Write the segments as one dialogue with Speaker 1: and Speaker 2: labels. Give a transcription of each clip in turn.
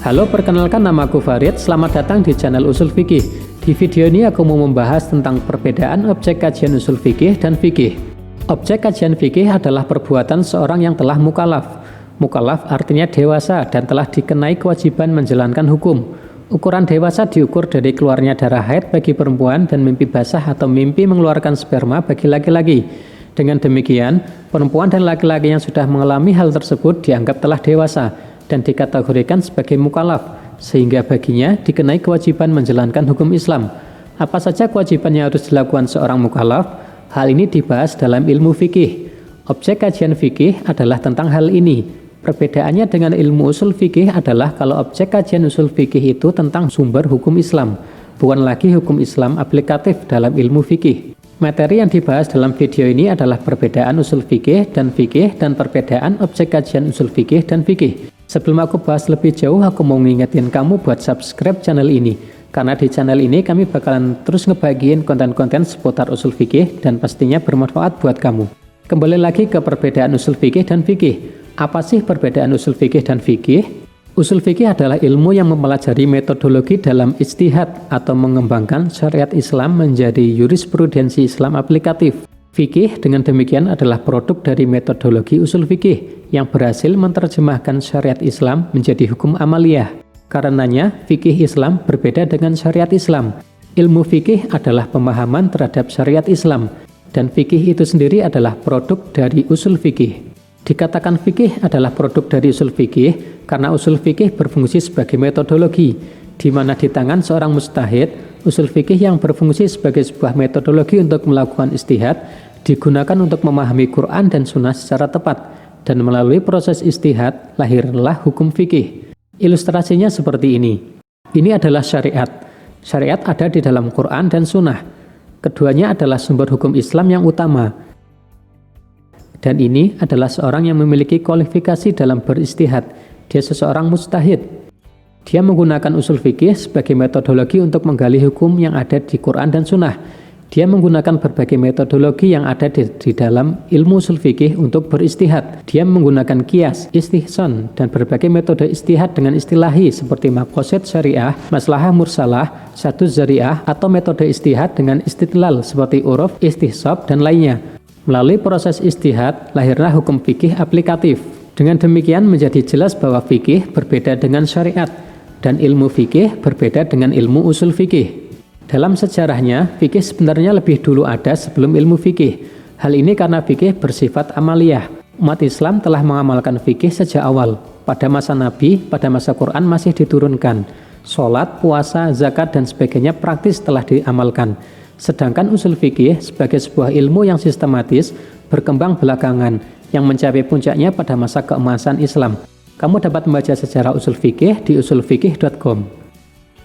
Speaker 1: Halo, perkenalkan namaku Farid. Selamat datang di channel Usul Fikih. Di video ini aku mau membahas tentang perbedaan objek kajian usul fikih dan fikih. Objek kajian fikih adalah perbuatan seorang yang telah mukallaf. Mukallaf artinya dewasa dan telah dikenai kewajiban menjalankan hukum. Ukuran dewasa diukur dari keluarnya darah haid bagi perempuan dan mimpi basah atau mimpi mengeluarkan sperma bagi laki-laki. Dengan demikian, perempuan dan laki-laki yang sudah mengalami hal tersebut dianggap telah dewasa dan dikategorikan sebagai mukallaf, sehingga baginya dikenai kewajiban menjalankan hukum Islam. Apa saja kewajiban yang harus dilakukan seorang mukallaf? Hal ini dibahas dalam ilmu fikih. Objek kajian fikih adalah tentang hal ini. Perbedaannya dengan ilmu usul fikih adalah kalau objek kajian usul fikih itu tentang sumber hukum Islam, bukan lagi hukum Islam aplikatif dalam ilmu fikih. Materi yang dibahas dalam video ini adalah perbedaan usul fikih dan perbedaan objek kajian usul fikih dan fikih. Sebelum aku bahas lebih jauh, aku mau ngingetin kamu buat subscribe channel ini. Karena di channel ini kami bakalan terus ngebagiin konten-konten seputar usul fikih dan pastinya bermanfaat buat kamu. Kembali lagi ke perbedaan usul fikih dan fikih. Apa sih perbedaan usul fikih dan fikih? Usul fikih adalah ilmu yang mempelajari metodologi dalam ijtihad atau mengembangkan syariat Islam menjadi jurisprudensi Islam aplikatif. Fikih dengan demikian adalah produk dari metodologi usul fikih yang berhasil menerjemahkan syariat Islam menjadi hukum amaliyah. Karenanya, fikih Islam berbeda dengan syariat Islam. Ilmu fikih adalah pemahaman terhadap syariat Islam, dan fikih itu sendiri adalah produk dari usul fikih. Dikatakan fikih adalah produk dari usul fikih karena usul fikih berfungsi sebagai metodologi, di mana di tangan seorang mujtahid, usul fikih yang berfungsi sebagai sebuah metodologi untuk melakukan ijtihad digunakan untuk memahami Quran dan Sunnah secara tepat, dan melalui proses ijtihad lahirlah hukum fikih. Ilustrasinya seperti ini. Ini adalah syariat. Syariat ada di dalam Quran dan Sunnah. Keduanya adalah sumber hukum Islam yang utama. Dan ini adalah seorang yang memiliki kualifikasi dalam berijtihad. Dia seseorang mujtahid. Dia menggunakan usul fikih sebagai metodologi untuk menggali hukum yang ada di Quran dan Sunnah. Dia menggunakan berbagai metodologi yang ada di dalam ilmu usul fikih untuk berijtihad. Dia menggunakan qiyas, istihsan, dan berbagai metode ijtihad dengan istilahi seperti maqasid syariah, maslahah mursalah, satu zariah, atau metode ijtihad dengan istidlal seperti uruf, istihsab, dan lainnya. Melalui proses ijtihad, lahirlah hukum fikih aplikatif. Dengan demikian menjadi jelas bahwa fikih berbeda dengan syariat, dan ilmu fikih berbeda dengan ilmu usul fikih. Dalam sejarahnya, fikih sebenarnya lebih dulu ada sebelum ilmu fikih. Hal ini karena fikih bersifat amaliyah. Umat Islam telah mengamalkan fikih sejak awal. Pada masa Nabi, pada masa Quran masih diturunkan. Sholat, puasa, zakat, dan sebagainya praktis telah diamalkan. Sedangkan usul fikih sebagai sebuah ilmu yang sistematis berkembang belakangan yang mencapai puncaknya pada masa keemasan Islam. Kamu dapat membaca sejarah usul fikih di usulfikih.com.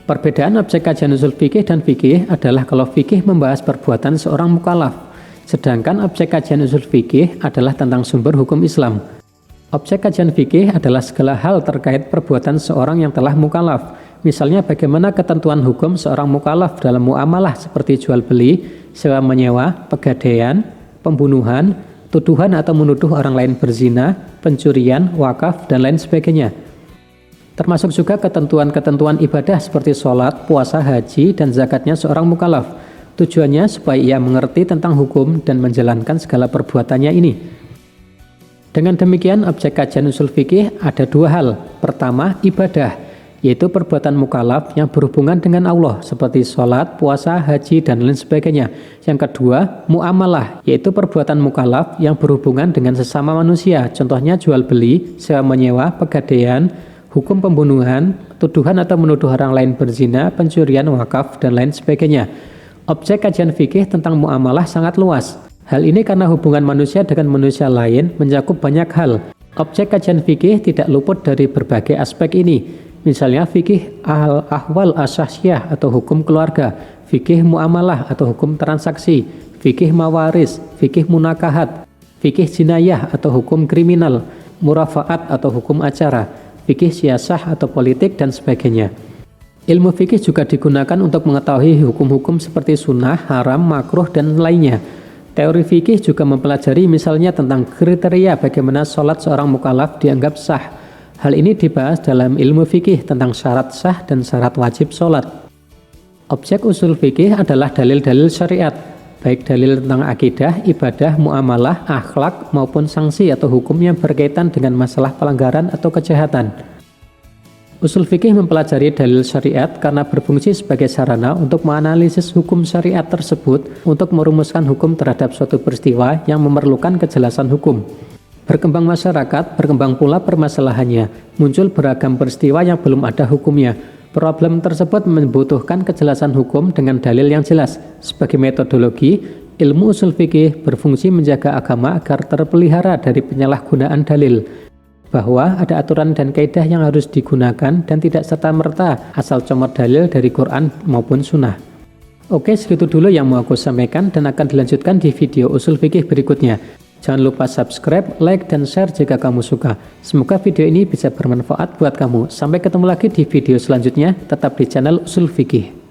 Speaker 1: Perbedaan objek kajian usul fikih dan fikih adalah kalau fikih membahas perbuatan seorang mukallaf, sedangkan objek kajian usul fikih adalah tentang sumber hukum Islam. Objek kajian fikih adalah segala hal terkait perbuatan seorang yang telah mukallaf. Misalnya bagaimana ketentuan hukum seorang mukallaf dalam muamalah seperti jual beli, sewa menyewa, pegadaian, pembunuhan, tuduhan atau menuduh orang lain berzina, pencurian, wakaf, dan lain sebagainya. Termasuk juga ketentuan-ketentuan ibadah seperti sholat, puasa, haji, dan zakatnya seorang mukallaf. Tujuannya supaya ia mengerti tentang hukum dan menjalankan segala perbuatannya ini. Dengan demikian, objek kajian usul fikih ada dua hal. Pertama, ibadah, yaitu perbuatan mukallaf yang berhubungan dengan Allah, seperti sholat, puasa, haji, dan lain sebagainya. Yang kedua, muamalah, yaitu perbuatan mukallaf yang berhubungan dengan sesama manusia, contohnya jual beli, sewa menyewa, pegadaian, hukum pembunuhan, tuduhan atau menuduh orang lain berzina, pencurian, wakaf, dan lain sebagainya. Objek kajian fikih tentang muamalah sangat luas. Hal ini karena hubungan manusia dengan manusia lain mencakup banyak hal. Objek kajian fikih tidak luput dari berbagai aspek ini. Misalnya fikih al-ahwal asyasyah atau hukum keluarga, fikih muamalah atau hukum transaksi, fikih mawaris, fikih munakahat, fikih jinayah atau hukum kriminal, murafaat atau hukum acara, fikih siasah atau politik, dan sebagainya. Ilmu fikih juga digunakan untuk mengetahui hukum-hukum seperti sunnah, haram, makruh, dan lainnya. Teori fikih juga mempelajari misalnya tentang kriteria bagaimana sholat seorang mukallaf dianggap sah, Hal ini dibahas dalam ilmu fikih tentang syarat sah dan syarat wajib sholat. Objek usul fikih adalah dalil-dalil syariat, baik dalil tentang akidah, ibadah, muamalah, akhlak, maupun sanksi atau hukum yang berkaitan dengan masalah pelanggaran atau kejahatan. Usul fikih mempelajari dalil syariat karena berfungsi sebagai sarana untuk menganalisis hukum syariat tersebut untuk merumuskan hukum terhadap suatu peristiwa yang memerlukan kejelasan hukum. Berkembang masyarakat, berkembang pula permasalahannya, muncul beragam peristiwa yang belum ada hukumnya. Problem tersebut membutuhkan kejelasan hukum dengan dalil yang jelas. Sebagai metodologi, ilmu usul fikih berfungsi menjaga agama agar terpelihara dari penyalahgunaan dalil, bahwa ada aturan dan kaidah yang harus digunakan dan tidak serta-merta asal comot dalil dari Quran maupun Sunnah. Oke, segitu dulu yang mau aku sampaikan dan akan dilanjutkan di video usul fikih berikutnya. Jangan lupa subscribe, like, dan share jika kamu suka. Semoga video ini bisa bermanfaat buat kamu. Sampai ketemu lagi di video selanjutnya, tetap di channel Usul Fikih.